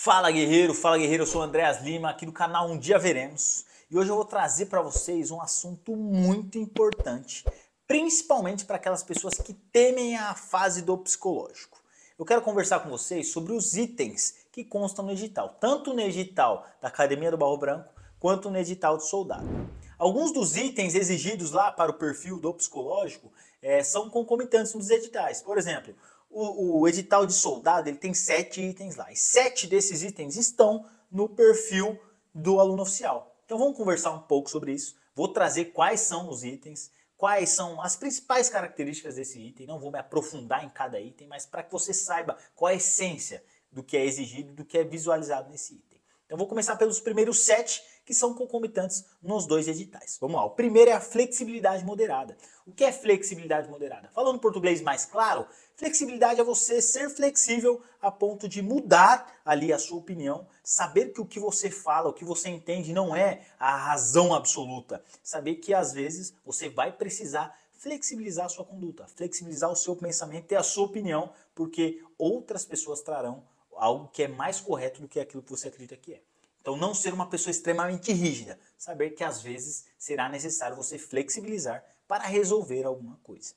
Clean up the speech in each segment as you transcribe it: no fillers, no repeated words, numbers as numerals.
Fala guerreiro, eu sou o Andreas Lima, aqui do canal Um Dia Veremos. E hoje eu vou trazer para vocês um assunto muito importante, principalmente para aquelas pessoas que temem a fase do psicológico. Eu quero conversar com vocês sobre os itens que constam no edital, tanto no edital da Academia do Barro Branco, quanto no edital do soldado. Alguns dos itens exigidos lá para o perfil do psicológico são concomitantes nos editais. Por exemplo, o edital de soldado ele tem 7 itens lá. E 7 desses itens estão no perfil do aluno oficial. Então vamos conversar um pouco sobre isso. Vou trazer quais são os itens, quais são as principais características desse item. Não vou me aprofundar em cada item, mas para que você saiba qual é a essência do que é exigido, do que é visualizado nesse item. Então vou começar pelos primeiros 7 que são concomitantes nos 2 editais. Vamos lá, o primeiro é a flexibilidade moderada. O que é flexibilidade moderada? Falando português mais claro, flexibilidade é você ser flexível a ponto de mudar ali a sua opinião, saber que o que você fala, o que você entende não é a razão absoluta. Saber que às vezes você vai precisar flexibilizar a sua conduta, flexibilizar o seu pensamento e a sua opinião, porque outras pessoas trarão algo que é mais correto do que aquilo que você acredita que é. Então não ser uma pessoa extremamente rígida, saber que às vezes será necessário você flexibilizar para resolver alguma coisa.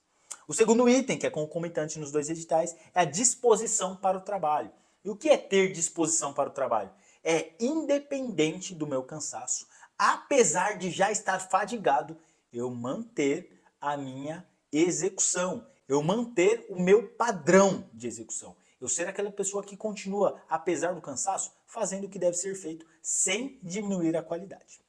O segundo item, que é concomitante nos 2 editais, é a disposição para o trabalho. E o que é ter disposição para o trabalho? É independente do meu cansaço, apesar de já estar fadigado, eu manter a minha execução, eu manter o meu padrão de execução. Eu ser aquela pessoa que continua, apesar do cansaço, fazendo o que deve ser feito sem diminuir a qualidade.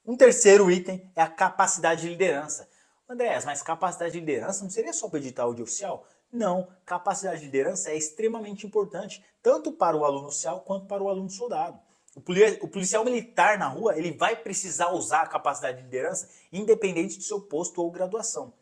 Um terceiro item é a capacidade de liderança. Andrés, mas capacidade de liderança não seria só para o edital de oficial? Não, capacidade de liderança é extremamente importante, tanto para o aluno oficial quanto para o aluno soldado. O policial militar na rua, ele vai precisar usar a capacidade de liderança independente do seu posto ou graduação.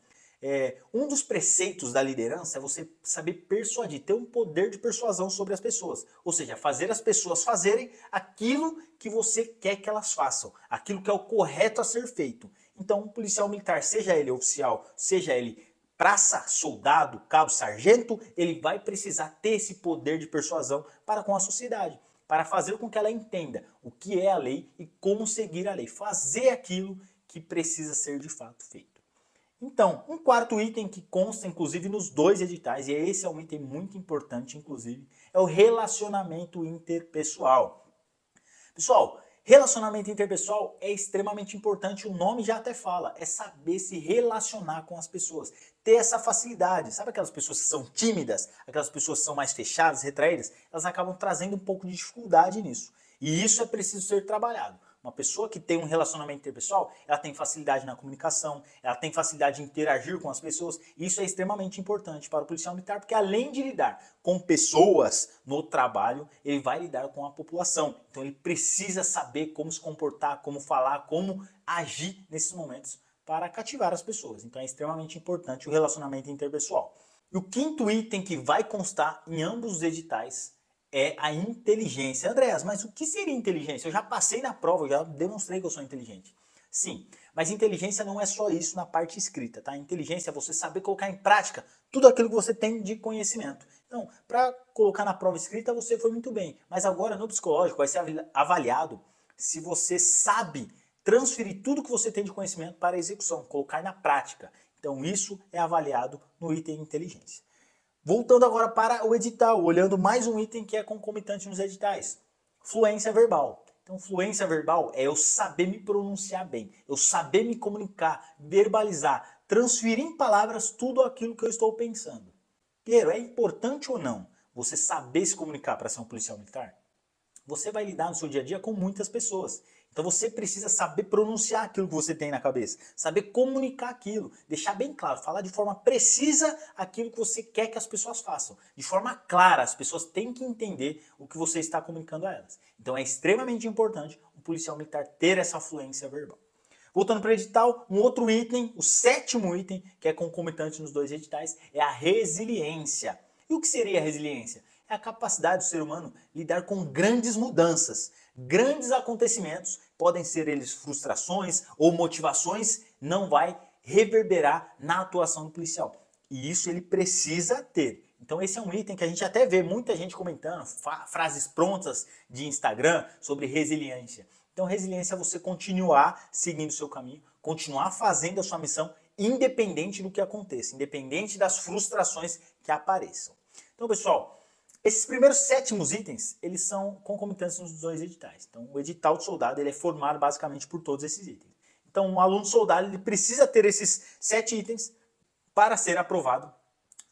Um dos preceitos da liderança é você saber persuadir, ter um poder de persuasão sobre as pessoas. Ou seja, fazer as pessoas fazerem aquilo que você quer que elas façam, aquilo que é o correto a ser feito. Então, um policial militar, seja ele oficial, seja ele praça, soldado, cabo, sargento, ele vai precisar ter esse poder de persuasão para com a sociedade, para fazer com que ela entenda o que é a lei e como seguir a lei, fazer aquilo que precisa ser de fato feito. Então, um quarto item que consta inclusive nos 2 editais, e esse é um item muito importante inclusive, é o relacionamento interpessoal. Pessoal, relacionamento interpessoal é extremamente importante, o nome já até fala, é saber se relacionar com as pessoas, ter essa facilidade. Sabe aquelas pessoas que são tímidas, aquelas pessoas que são mais fechadas, retraídas? Elas acabam trazendo um pouco de dificuldade nisso. E isso é preciso ser trabalhado. Uma pessoa que tem um relacionamento interpessoal, ela tem facilidade na comunicação, ela tem facilidade de interagir com as pessoas, e isso é extremamente importante para o policial militar, porque além de lidar com pessoas no trabalho, ele vai lidar com a população. Então ele precisa saber como se comportar, como falar, como agir nesses momentos para cativar as pessoas. Então é extremamente importante o relacionamento interpessoal. E o quinto item que vai constar em ambos os editais é a inteligência. Andreas, mas o que seria inteligência? Eu já passei na prova, eu já demonstrei que eu sou inteligente. Sim, mas inteligência não é só isso na parte escrita, tá? Inteligência é você saber colocar em prática tudo aquilo que você tem de conhecimento. Então, para colocar na prova escrita você foi muito bem, mas agora no psicológico vai ser avaliado se você sabe transferir tudo que você tem de conhecimento para a execução, colocar na prática. Então isso é avaliado no item inteligência. Voltando agora para o edital, olhando mais um item que é concomitante nos editais. Fluência verbal. Então, fluência verbal é eu saber me pronunciar bem, eu saber me comunicar, verbalizar, transferir em palavras tudo aquilo que eu estou pensando. Piero, é importante ou não você saber se comunicar para ser um policial militar? Você vai lidar no seu dia a dia com muitas pessoas. Então você precisa saber pronunciar aquilo que você tem na cabeça, saber comunicar aquilo, deixar bem claro, falar de forma precisa aquilo que você quer que as pessoas façam. De forma clara, as pessoas têm que entender o que você está comunicando a elas. Então é extremamente importante o policial militar ter essa fluência verbal. Voltando para o edital, um outro item, o 7º item, que é concomitante nos 2 editais, é a resiliência. E o que seria a resiliência? É a capacidade do ser humano lidar com grandes mudanças, grandes acontecimentos, podem ser eles frustrações ou motivações, não vai reverberar na atuação do policial. E isso ele precisa ter. Então esse é um item que a gente até vê muita gente comentando, frases prontas de Instagram sobre resiliência. Então resiliência é você continuar seguindo o seu caminho, continuar fazendo a sua missão, independente do que aconteça, independente das frustrações que apareçam. Então pessoal, esses primeiros 7 itens, eles são concomitantes nos 2 editais. Então o edital de soldado ele é formado basicamente por todos esses itens. Então um aluno soldado ele precisa ter esses 7 itens para ser aprovado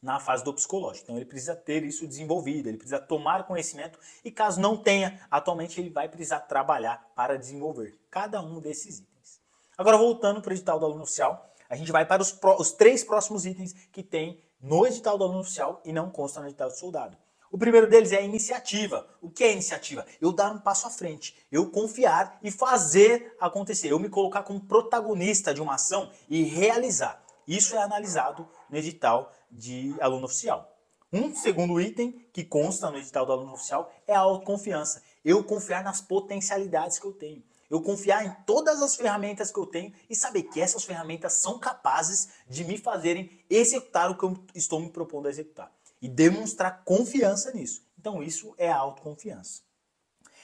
na fase do psicológico. Então ele precisa ter isso desenvolvido, ele precisa tomar conhecimento e caso não tenha, atualmente ele vai precisar trabalhar para desenvolver cada um desses itens. Agora voltando para o edital do aluno oficial, a gente vai para os 3 próximos itens que tem no edital do aluno oficial e não constam no edital do soldado. O primeiro deles é a iniciativa. O que é iniciativa? Eu dar um passo à frente, eu confiar e fazer acontecer, eu me colocar como protagonista de uma ação e realizar. Isso é analisado no edital de aluno oficial. Um segundo item que consta no edital do aluno oficial é a autoconfiança. Eu confiar nas potencialidades que eu tenho. Eu confiar em todas as ferramentas que eu tenho e saber que essas ferramentas são capazes de me fazerem executar o que eu estou me propondo a executar. E demonstrar confiança nisso. Então isso é a autoconfiança.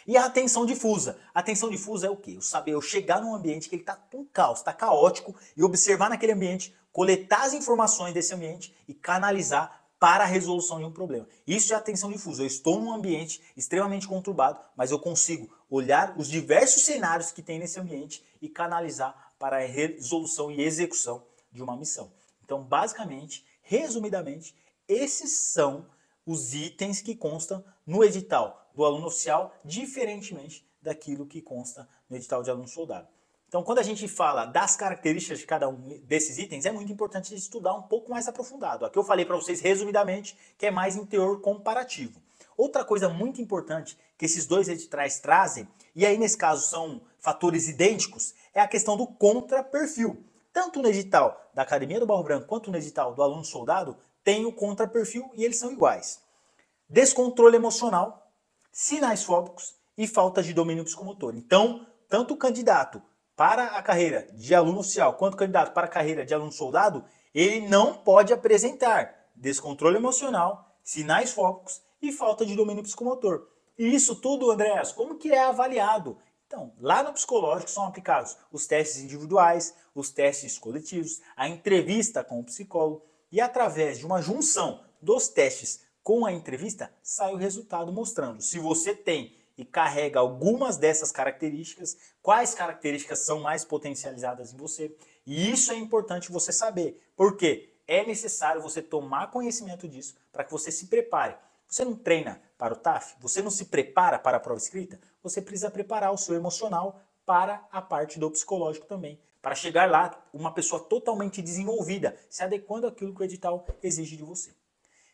E a atenção difusa. A atenção difusa é o quê? Eu chegar num ambiente que ele está um caos, está caótico, e observar naquele ambiente, coletar as informações desse ambiente e canalizar para a resolução de um problema. Isso é atenção difusa. Eu estou num ambiente extremamente conturbado, mas eu consigo olhar os diversos cenários que tem nesse ambiente e canalizar para a resolução e execução de uma missão. Então, basicamente, resumidamente, esses são os itens que constam no edital do aluno oficial, diferentemente daquilo que consta no edital de aluno soldado. Então, quando a gente fala das características de cada um desses itens, é muito importante estudar um pouco mais aprofundado. Aqui eu falei para vocês resumidamente que é mais em teor comparativo. Outra coisa muito importante que esses 2 editais trazem, e aí nesse caso são fatores idênticos, é a questão do contraperfil. Tanto no edital da Academia do Barro Branco quanto no edital do aluno soldado, tem o contraperfil e eles são iguais. Descontrole emocional, sinais fóbicos e falta de domínio psicomotor. Então, tanto o candidato para a carreira de aluno oficial quanto o candidato para a carreira de aluno soldado, ele não pode apresentar descontrole emocional, sinais fóbicos e falta de domínio psicomotor. E isso tudo, Andréas, como que é avaliado? Então, lá no psicológico são aplicados os testes individuais, os testes coletivos, a entrevista com o psicólogo e através de uma junção dos testes com a entrevista sai o resultado mostrando se você tem e carrega algumas dessas características, quais características são mais potencializadas em você. E isso é importante você saber, porque é necessário você tomar conhecimento disso para que você se prepare. Você não treina para o TAF? Você não se prepara para a prova escrita? Você precisa preparar o seu emocional para a parte do psicológico também. Para chegar lá, uma pessoa totalmente desenvolvida, se adequando àquilo que o edital exige de você.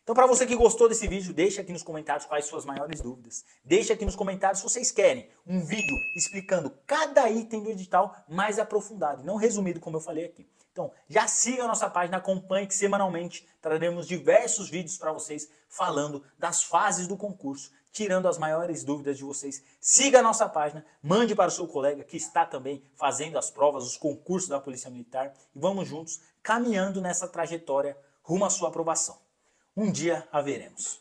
Então, para você que gostou desse vídeo, deixa aqui nos comentários quais suas maiores dúvidas. Deixa aqui nos comentários se vocês querem um vídeo explicando cada item do edital mais aprofundado, não resumido como eu falei aqui. Então, já siga a nossa página, acompanhe que semanalmente traremos diversos vídeos para vocês falando das fases do concurso, tirando as maiores dúvidas de vocês. Siga a nossa página, mande para o seu colega que está também fazendo as provas, os concursos da Polícia Militar e vamos juntos caminhando nessa trajetória rumo à sua aprovação. Um dia haveremos.